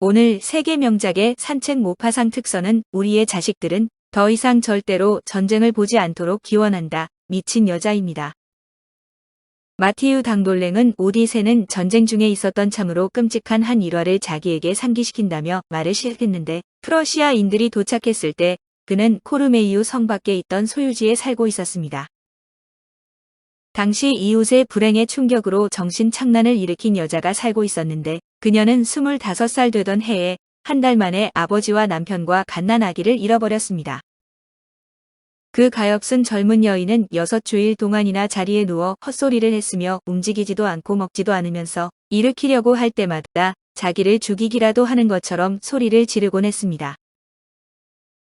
오늘 세계 명작의 산책 모파상 특선은 우리의 자식들은 더 이상 절대로 전쟁을 보지 않도록 기원한다. 미친 여자입니다. 마티유 당돌랭은 오디세는 전쟁 중에 있었던 참으로 끔찍한 한 일화를 자기에게 상기시킨다며 말을 시작했는데 프러시아인들이 도착했을 때 그는 코르메이유 성 밖에 있던 소유지에 살고 있었습니다. 당시 이웃의 불행의 충격으로 정신착란을 일으킨 여자가 살고 있었는데 그녀는 25살 되던 해에 한 달 만에 아버지와 남편과 갓난 아기를 잃어버렸습니다. 그 가엾은 젊은 여인은 6주일 동안이나 자리에 누워 헛소리를 했으며 움직이지도 않고 먹지도 않으면서 일으키려고 할 때마다 자기를 죽이기라도 하는 것처럼 소리를 지르곤 했습니다.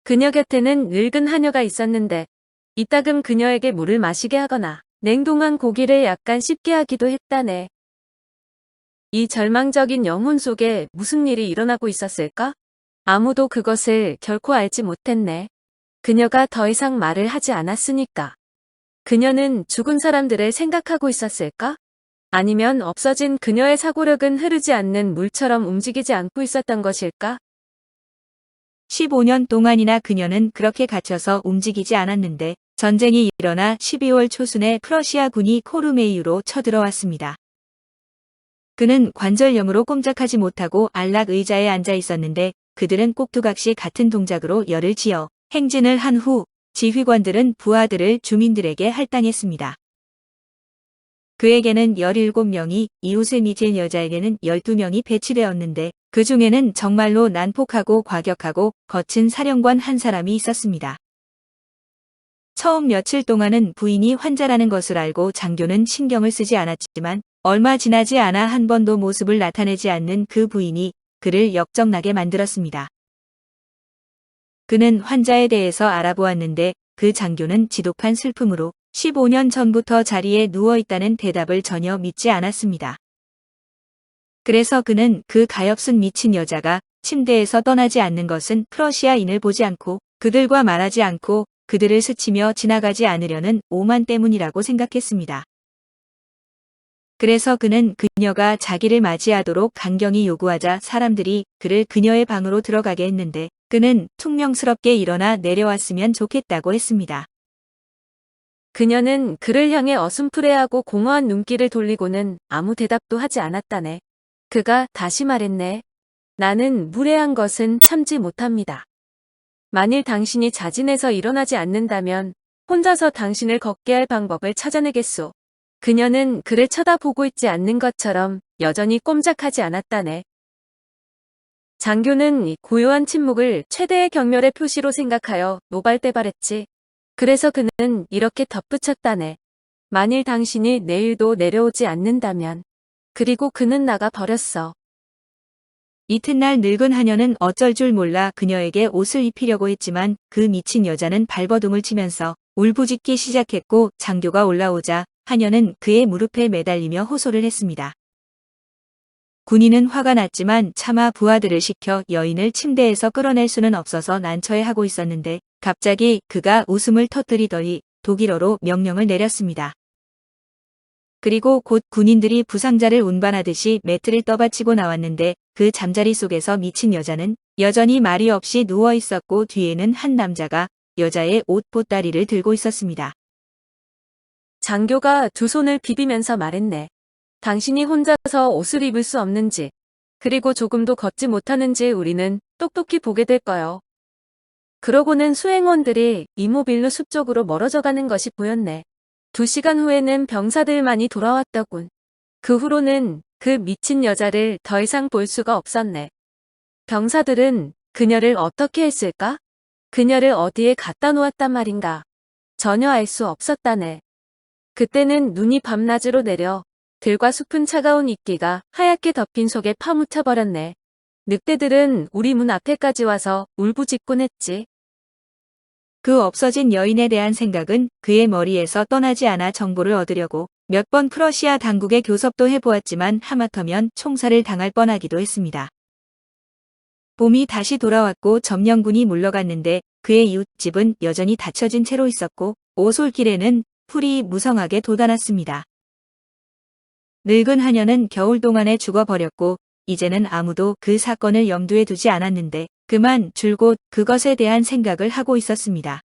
그녀 곁에는 늙은 하녀가 있었는데 이따금 그녀에게 물을 마시게 하거나 냉동한 고기를 약간 씹게 하기도 했다네. 이 절망적인 영혼 속에 무슨 일이 일어나고 있었을까? 아무도 그것을 결코 알지 못했네. 그녀가 더 이상 말을 하지 않았으니까. 그녀는 죽은 사람들을 생각하고 있었을까? 아니면 없어진 그녀의 사고력은 흐르지 않는 물처럼 움직이지 않고 있었던 것일까? 15년 동안이나 그녀는 그렇게 갇혀서 움직이지 않았는데 전쟁이 일어나 12월 초순에 프러시아군이 코르메이유로 쳐들어왔습니다. 그는 관절염으로 꼼짝하지 못하고 안락 의자에 앉아 있었는데 그들은 꼭두각시 같은 동작으로 열을 지어 행진을 한 후 지휘관들은 부하들을 주민들에게 할당했습니다. 그에게는 17명이, 이웃을 미친 여자에게는 12명이 배치되었는데 그 중에는 정말로 난폭하고 과격하고 거친 사령관 한 사람이 있었습니다. 처음 며칠 동안은 부인이 환자라는 것을 알고 장교는 신경을 쓰지 않았지만 얼마 지나지 않아 한 번도 모습을 나타내지 않는 그 부인이 그를 역정나게 만들었습니다. 그는 환자에 대해서 알아보았는데 그 장교는 지독한 슬픔으로 15년 전부터 자리에 누워있다는 대답을 전혀 믿지 않았습니다. 그래서 그는 그 가엾은 미친 여자가 침대에서 떠나지 않는 것은 프러시아인을 보지 않고 그들과 말하지 않고 그들을 스치며 지나가지 않으려는 오만 때문이라고 생각했습니다. 그래서 그는 그녀가 자기를 맞이하도록 강경히 요구하자 사람들이 그를 그녀의 방으로 들어가게 했는데 그는 퉁명스럽게 일어나 내려왔으면 좋겠다고 했습니다. 그녀는 그를 향해 어슴푸레하고 공허한 눈길을 돌리고는 아무 대답도 하지 않았다네. 그가 다시 말했네. 나는 무례한 것은 참지 못합니다. 만일 당신이 자진해서 일어나지 않는다면 혼자서 당신을 걷게 할 방법을 찾아내겠소. 그녀는 그를 쳐다보고 있지 않는 것처럼 여전히 꼼짝하지 않았다네. 장교는 이 고요한 침묵을 최대의 경멸의 표시로 생각하여 노발대발했지. 그래서 그는 이렇게 덧붙였다네. 만일 당신이 내일도 내려오지 않는다면. 그리고 그는 나가 버렸어. 이튿날 늙은 하녀는 어쩔 줄 몰라 그녀에게 옷을 입히려고 했지만 그 미친 여자는 발버둥을 치면서 울부짖기 시작했고 장교가 올라오자 하녀는 그의 무릎에 매달리며 호소를 했습니다. 군인은 화가 났지만 차마 부하들을 시켜 여인을 침대에서 끌어낼 수는 없어서 난처해하고 있었는데 갑자기 그가 웃음을 터뜨리더니 독일어로 명령을 내렸습니다. 그리고 곧 군인들이 부상자를 운반하듯이 매트를 떠받치고 나왔는데 그 잠자리 속에서 미친 여자는 여전히 말이 없이 누워 있었고 뒤에는 한 남자가 여자의 옷 보따리를 들고 있었습니다. 장교가 두 손을 비비면서 말했네. 당신이 혼자서 옷을 입을 수 없는지, 그리고 조금도 걷지 못하는지 우리는 똑똑히 보게 될 거요. 그러고는 수행원들이 이모빌루 숲 쪽으로 멀어져 가는 것이 보였네. 2시간 후에는 병사들만이 돌아왔더군. 그 후로는 그 미친 여자를 더 이상 볼 수가 없었네. 병사들은 그녀를 어떻게 했을까? 그녀를 어디에 갖다 놓았단 말인가? 전혀 알 수 없었다네. 그때는 눈이 밤낮으로 내려 들과 숲은 차가운 이끼가 하얗게 덮인 속에 파묻혀 버렸네. 늑대들은 우리 문 앞에까지 와서 울부짖곤 했지. 그 없어진 여인에 대한 생각은 그의 머리에서 떠나지 않아 정보를 얻으려고 몇 번 프러시아 당국에 교섭도 해보았지만 하마터면 총살을 당할 뻔하기도 했습니다. 봄이 다시 돌아왔고 점령군이 물러갔는데 그의 이웃집은 여전히 닫혀진 채로 있었고 오솔길에는 풀이 무성하게 돋아났습니다. 늙은 하녀는 겨울 동안에 죽어버렸고 이제는 아무도 그 사건을 염두에 두지 않았는데 그만 줄곧 그것에 대한 생각을 하고 있었습니다.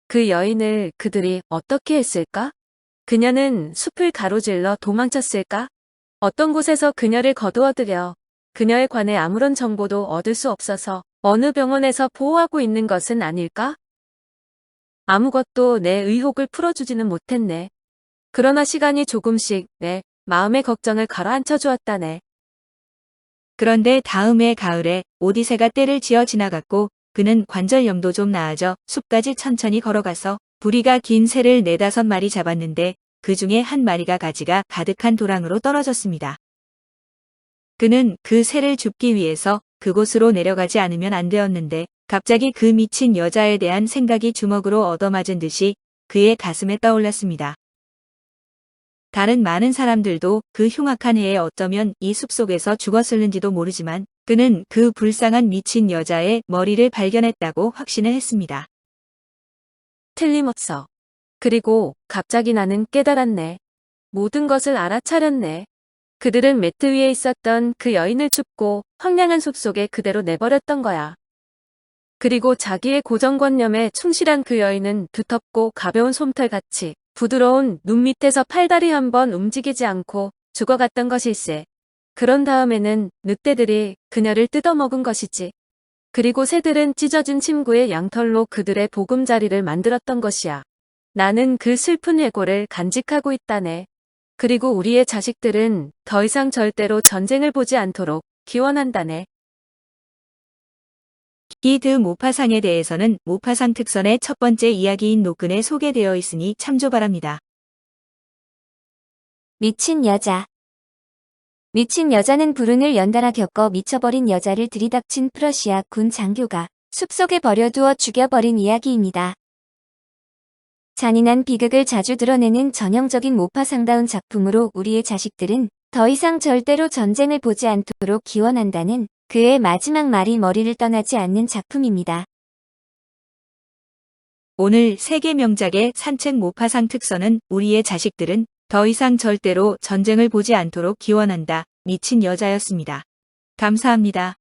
그 여인을 그들이 어떻게 했을까? 그녀는 숲을 가로질러 도망쳤을까? 어떤 곳에서 그녀를 거두어들여 그녀에 관해 아무런 정보도 얻을 수 없어서 어느 병원에서 보호하고 있는 것은 아닐까? 아무것도 내 의혹을 풀어주지는 못했네. 그러나 시간이 조금씩 내 마음의 걱정을 가라앉혀 주었다네. 그런데 다음 해 가을에 오디세가 떼를 지어 지나갔고 그는 관절염도 좀 나아져 숲까지 천천히 걸어가서 부리가 긴 새를 4~5마리 잡았는데 그 중에 한 마리가 가지가 가득한 도랑으로 떨어졌습니다. 그는 그 새를 줍기 위해서 그곳으로 내려가지 않으면 안 되었는데 갑자기 그 미친 여자에 대한 생각이 주먹으로 얻어맞은 듯이 그의 가슴에 떠올랐습니다. 다른 많은 사람들도 그 흉악한 해에 어쩌면 이 숲속에서 죽었을는지도 모르지만 그는 그 불쌍한 미친 여자의 머리를 발견했다고 확신을 했습니다. 틀림없어. 그리고 갑자기 나는 깨달았네. 모든 것을 알아차렸네. 그들은 매트 위에 있었던 그 여인을 줍고 황량한 숲속에 그대로 내버렸던 거야. 그리고 자기의 고정관념에 충실한 그 여인은 두텁고 가벼운 솜털같이 부드러운 눈 밑에서 팔다리 한번 움직이지 않고 죽어갔던 것일세. 그런 다음에는 늑대들이 그녀를 뜯어먹은 것이지. 그리고 새들은 찢어진 침구의 양털로 그들의 보금자리를 만들었던 것이야. 나는 그 슬픈 회고를 간직하고 있다네. 그리고 우리의 자식들은 더 이상 절대로 전쟁을 보지 않도록 기원한다네. 기드 모파상에 대해서는 모파상 특선의 첫 번째 이야기인 노근에 소개되어 있으니 참조 바랍니다. 미친 여자. 미친 여자는 불운을 연달아 겪어 미쳐버린 여자를 들이닥친 프러시아 군 장교가 숲속에 버려두어 죽여버린 이야기입니다. 잔인한 비극을 자주 드러내는 전형적인 모파상다운 작품으로 우리의 자식들은 더 이상 절대로 전쟁을 보지 않도록 기원한다는 그의 마지막 말이 머리를 떠나지 않는 작품입니다. 오늘 세계 명작의 산책 모파상 특선은 우리의 자식들은 더 이상 절대로 전쟁을 보지 않도록 기원한다. 미친 여자였습니다. 감사합니다.